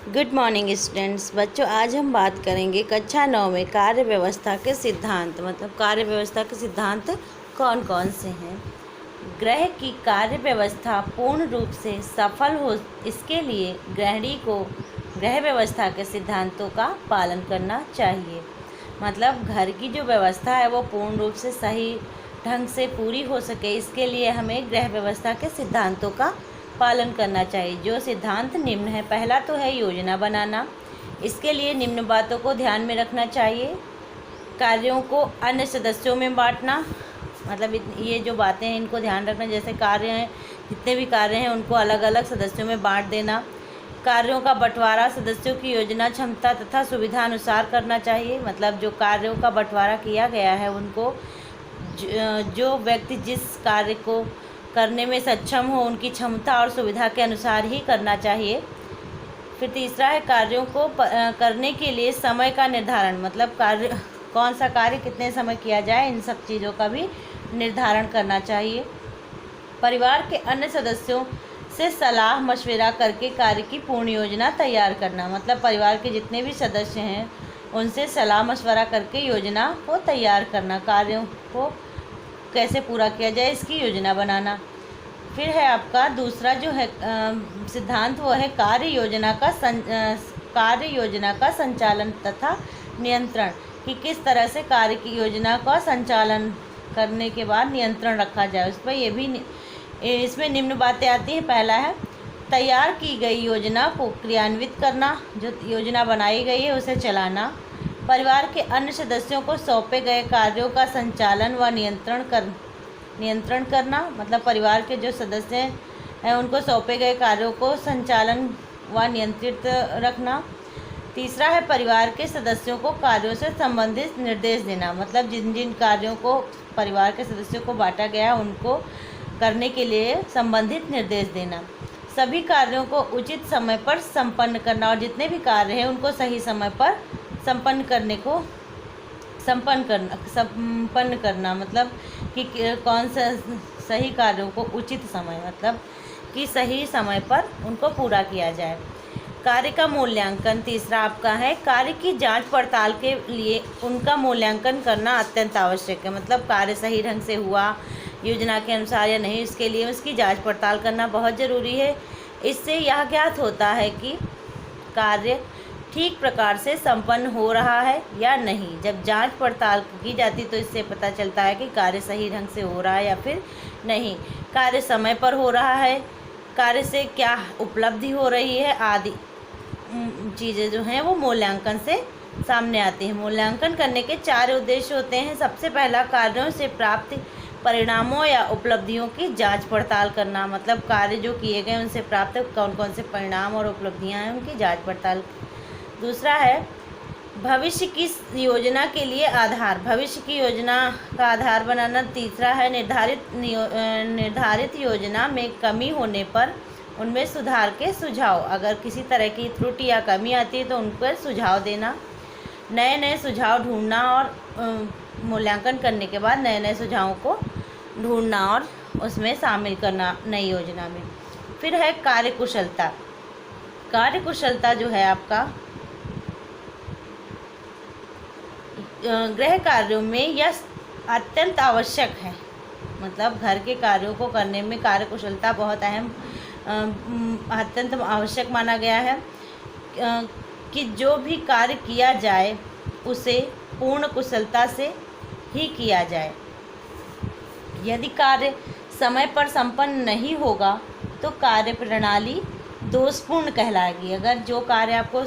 Good morning students. बच्चों, आज हम बात करेंगे कक्षा 9 में कार्य व्यवस्था के सिद्धांत। मतलब कार्य व्यवस्था के सिद्धांत कौन कौन से हैं। ग्रह की कार्य व्यवस्था पूर्ण रूप से सफल हो, इसके लिए गृहिणी को ग्रह व्यवस्था के सिद्धांतों का पालन करना चाहिए। मतलब घर की जो व्यवस्था है वो पूर्ण रूप से सही ढंग से पूरी हो सके, इसके लिए हमें ग्रह व्यवस्था के सिद्धांतों का पालन करना चाहिए। जो सिद्धांत निम्न है। पहला तो है योजना बनाना। इसके लिए निम्न बातों को ध्यान में रखना चाहिए। कार्यों को अन्य सदस्यों में बांटना। मतलब ये जो बातें हैं इनको ध्यान रखना। जैसे कार्य हैं, जितने भी कार्य हैं उनको अलग अलग सदस्यों में बांट देना। कार्यों का बंटवारा सदस्यों की योजना, क्षमता तथा सुविधा अनुसार करना चाहिए। मतलब जो कार्यों का बंटवारा किया गया है उनको जो व्यक्ति जिस कार्य को करने में सक्षम हो उनकी क्षमता और सुविधा के अनुसार ही करना चाहिए। फिर तीसरा है कार्यों को करने के लिए समय का निर्धारण। मतलब कार्य कौन सा कार्य कितने समय किया जाए, इन सब चीज़ों का भी निर्धारण करना चाहिए। परिवार के अन्य सदस्यों से सलाह मशविरा करके कार्य की पूर्ण योजना तैयार करना। मतलब परिवार के जितने भी सदस्य हैं उनसे सलाह मशवरा करके योजना को तैयार करना, कार्यों को कैसे पूरा किया जाए इसकी योजना बनाना। फिर है आपका दूसरा जो है सिद्धांत, वो है कार्य योजना का संचालन तथा नियंत्रण। कि किस तरह से कार्य की योजना का संचालन करने के बाद नियंत्रण रखा जाए उस पर। ये भी इसमें निम्न बातें आती हैं। पहला है तैयार की गई योजना को क्रियान्वित करना। जो योजना बनाई गई है उसे चलाना। परिवार के अन्य सदस्यों को सौंपे गए कार्यों का संचालन व नियंत्रण करना। मतलब परिवार के जो सदस्य हैं उनको सौंपे गए कार्यों को संचालन व नियंत्रित रखना। तीसरा है परिवार के सदस्यों को कार्यों से संबंधित निर्देश देना। मतलब जिन जिन कार्यों को परिवार के सदस्यों को बांटा गया है उनको करने के लिए संबंधित निर्देश देना। सभी कार्यों को उचित समय पर संपन्न करना। और जितने भी कार्य हैं उनको सही समय पर संपन्न करना। मतलब कि कौन सा सही कार्यों को उचित समय, मतलब कि सही समय पर उनको पूरा किया जाए। कार्य का मूल्यांकन तीसरा आपका है। कार्य की जांच पड़ताल के लिए उनका मूल्यांकन करना अत्यंत आवश्यक है। मतलब कार्य सही ढंग से हुआ योजना के अनुसार या नहीं, इसके लिए उसकी जांच पड़ताल करना बहुत ज़रूरी है। इससे यह ज्ञात होता है कि कार्य ठीक प्रकार से संपन्न हो रहा है या नहीं। जब जांच पड़ताल की जाती तो इससे पता चलता है कि कार्य सही ढंग से हो रहा है या फिर नहीं, कार्य समय पर हो रहा है, कार्य से क्या उपलब्धि हो रही है आदि चीज़ें जो हैं वो मूल्यांकन से सामने आती हैं। मूल्यांकन करने के 4 उद्देश्य होते हैं। सबसे पहला कार्यों से प्राप्त परिणामों या उपलब्धियों की जांच पड़ताल करना। मतलब कार्य जो किए गए उनसे प्राप्त कौन कौन से परिणाम और उपलब्धियां हैं उनकी जांच पड़ताल। दूसरा है भविष्य की योजना के लिए आधार, भविष्य की योजना का आधार बनाना। तीसरा है निर्धारित योजना में कमी होने पर उनमें सुधार के सुझाव। अगर किसी तरह की त्रुटि या कमी आती है तो उन पर सुझाव देना। नए नए सुझाव ढूंढना और मूल्यांकन करने के बाद नए नए सुझावों को ढूंढना और उसमें शामिल करना नई योजना में। फिर है कार्यकुशलता। कार्यकुशलता जो है आपका गृह कार्यों में यह अत्यंत आवश्यक है। मतलब घर के कार्यों को करने में कार्यकुशलता बहुत अत्यंत आवश्यक माना गया है कि जो भी कार्य किया जाए उसे पूर्ण कुशलता से ही किया जाए। यदि कार्य समय पर संपन्न नहीं होगा तो कार्य प्रणाली दोषपूर्ण कहलाएगी। अगर जो कार्य आपको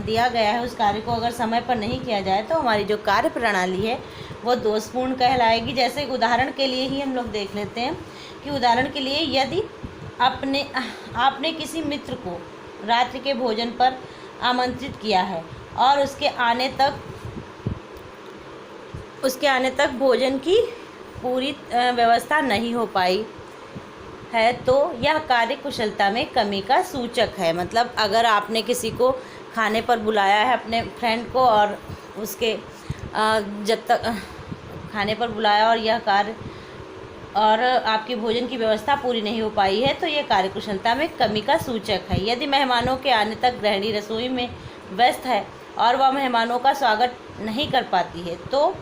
दिया गया है उस कार्य को अगर समय पर नहीं किया जाए तो हमारी जो कार्य प्रणाली है वो दोषपूर्ण कहलाएगी। जैसे एक उदाहरण के लिए ही हम लोग देख लेते हैं कि उदाहरण के लिए यदि आपने किसी मित्र को रात्रि के भोजन पर आमंत्रित किया है और उसके आने तक भोजन की पूरी व्यवस्था नहीं हो पाई है तो यह कार्य कुशलता में कमी का सूचक है। मतलब अगर आपने किसी को खाने पर बुलाया है अपने फ्रेंड को और उसके जब तक खाने पर बुलाया और यह कार्य और आपकी भोजन की व्यवस्था पूरी नहीं हो पाई है तो ये कार्यकुशलता में कमी का सूचक है। यदि मेहमानों के आने तक गृहिणी रसोई में व्यस्त है और वह मेहमानों का स्वागत नहीं कर पाती है तो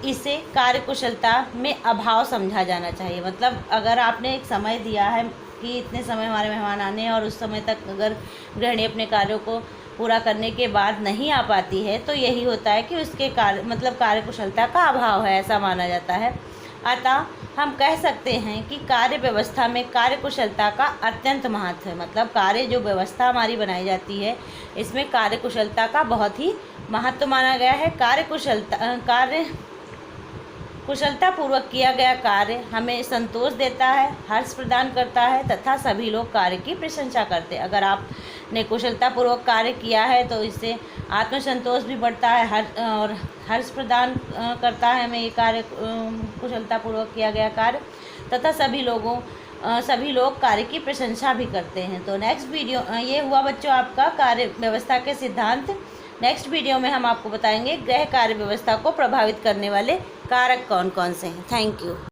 इसे कार्यकुशलता में अभाव समझा जाना चाहिए। मतलब अगर आपने एक समय दिया है कि इतने समय हमारे मेहमान आने हैं और उस समय तक अगर गृहिणी अपने कार्यों को पूरा करने के बाद नहीं आ पाती है तो यही होता है कि उसके कार्यकुशलता का अभाव है, ऐसा माना जाता है। अतः हम कह सकते हैं कि कार्य व्यवस्था में कार्यकुशलता का अत्यंत महत्व है। मतलब कार्य जो व्यवस्था हमारी बनाई जाती है इसमें कार्यकुशलता का बहुत ही महत्व माना गया है। कुशलतापूर्वक किया गया कार्य हमें संतोष देता है, हर्ष प्रदान करता है तथा सभी लोग कार्य की प्रशंसा करते हैं। अगर आपने कुशलतापूर्वक कार्य किया है तो इससे आत्मसंतोष भी बढ़ता है और हर्ष प्रदान करता है हमें ये कार्य, कुशलतापूर्वक किया गया कार्य, तथा सभी लोग कार्य की प्रशंसा भी करते हैं। तो नेक्स्ट वीडियो ये हुआ बच्चों आपका कार्य व्यवस्था के सिद्धांत। नेक्स्ट वीडियो में हम आपको बताएंगे गृह कार्य व्यवस्था को प्रभावित करने वाले कारक कौन कौन से हैं। Thank you.